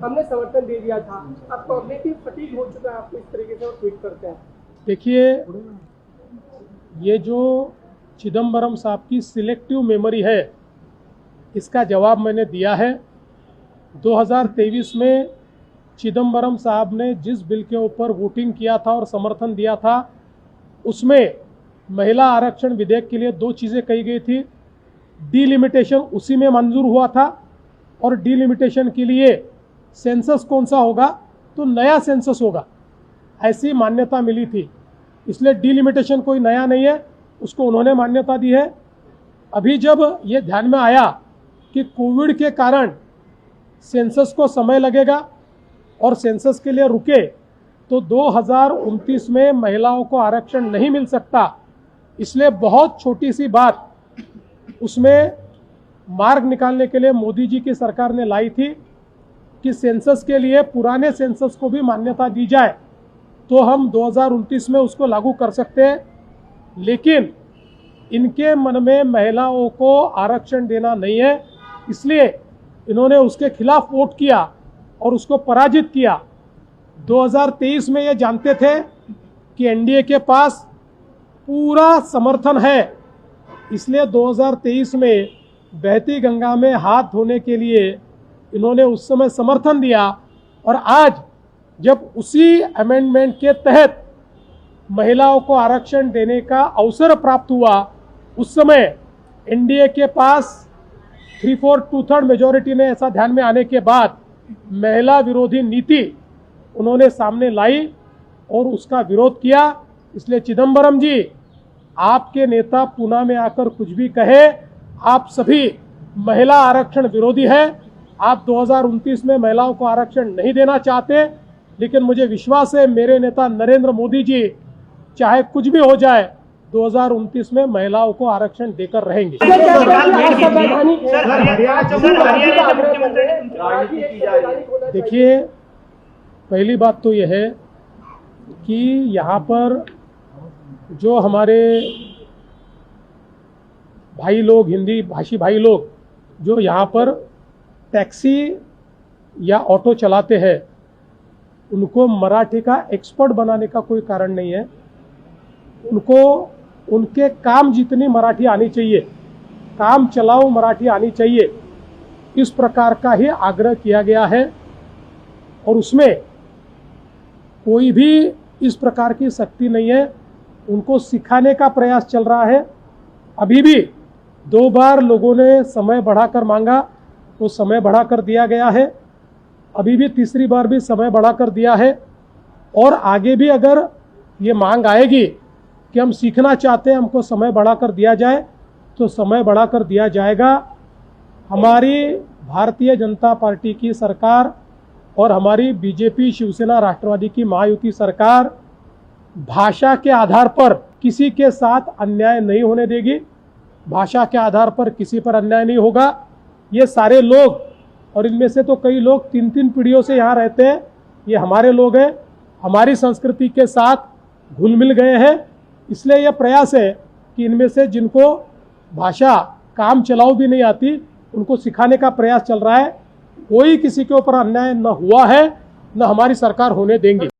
हमने समर्थन दे दिया था, अब कॉग्निटिव फटीग हो चुका है आपको इस तरीके से और ट्वीट करते हैं। देखिए, ये जो चिदम्बरम साहब की सिलेक्टिव मेमोरी है, इसका जवाब मैंने दिया है। 2023 में चिदम्बरम साहब ने जिस बिल के ऊपर वोटिंग किया था और समर्थन दिया था, उसमें महिला आरक्षण विधेयक के लिए दो चीज़ें कही गई थी। डीलिमिटेशन उसी में मंजूर हुआ था और डीलिमिटेशन के लिए सेंसस कौन सा होगा, तो नया सेंसस होगा, ऐसी मान्यता मिली थी। इसलिए डीलिमिटेशन कोई नया नहीं है, उसको उन्होंने मान्यता दी है। अभी जब ये ध्यान में आया कि कोविड के कारण सेंसस को समय लगेगा और सेंसस के लिए रुके, तो 2029 में महिलाओं को आरक्षण नहीं मिल सकता, इसलिए बहुत छोटी सी बात उसमें मार्ग निकालने के लिए मोदी जी की सरकार ने लाई थी कि सेंसस के लिए पुराने सेंसस को भी मान्यता दी जाए, तो हम 2029 में उसको लागू कर सकते हैं। लेकिन इनके मन में महिलाओं को आरक्षण देना नहीं है, इसलिए इन्होंने उसके खिलाफ वोट किया और उसको पराजित किया। 2023 में ये जानते थे कि एनडीए के पास पूरा समर्थन है, इसलिए 2023 में बहती गंगा में हाथ धोने के लिए इन्होंने उस समय समर्थन दिया। और आज जब उसी अमेंडमेंट के तहत महिलाओं को आरक्षण देने का अवसर प्राप्त हुआ, उस समय एनडीए के पास 3/4 2/3 मेजॉरिटी ने ऐसा ध्यान में आने के बाद महिला विरोधी नीति उन्होंने सामने लाई और उसका विरोध किया। इसलिए चिदम्बरम जी, आपके नेता पूना में आकर कुछ भी कहे, आप सभी महिला आरक्षण विरोधी है। आप 2029 में महिलाओं को आरक्षण नहीं देना चाहते, लेकिन मुझे विश्वास है मेरे नेता नरेंद्र मोदी जी, चाहे कुछ भी हो जाए, 2029 में महिलाओं को आरक्षण देकर रहेंगे। देखिए, पहली बात तो यह है कि यहाँ पर जो हमारे भाई लोग, हिंदी भाषी भाई लोग जो यहाँ पर टैक्सी या ऑटो चलाते हैं, उनको मराठी का एक्सपर्ट बनाने का कोई कारण नहीं है। उनको उनके काम जितनी मराठी आनी चाहिए, काम चलाओ मराठी आनी चाहिए, इस प्रकार का ही आग्रह किया गया है। और उसमें कोई भी इस प्रकार की सख्ती नहीं है, उनको सिखाने का प्रयास चल रहा है। अभी भी 2 बार लोगों ने समय बढ़ाकर मांगा, तो समय बढ़ाकर दिया गया है। अभी भी तीसरी बार भी समय बढ़ाकर दिया है, और आगे भी अगर ये मांग आएगी कि हम सीखना चाहते हैं, हमको समय बढ़ाकर दिया जाए, तो समय बढ़ाकर दिया जाएगा। हमारी भारतीय जनता पार्टी की सरकार और हमारी बीजेपी, शिवसेना, राष्ट्रवादी की महायुति सरकार भाषा के आधार पर किसी के साथ अन्याय नहीं होने देगी। भाषा के आधार पर किसी पर अन्याय नहीं होगा। ये सारे लोग, और इनमें से तो कई लोग 3-3 पीढ़ियों से यहाँ रहते हैं, ये हमारे लोग हैं, हमारी संस्कृति के साथ घुल मिल गए हैं। इसलिए यह प्रयास है कि इनमें से जिनको भाषा काम चलाओ भी नहीं आती, उनको सिखाने का प्रयास चल रहा है। कोई किसी के ऊपर अन्याय न हुआ है, न हमारी सरकार होने देंगे।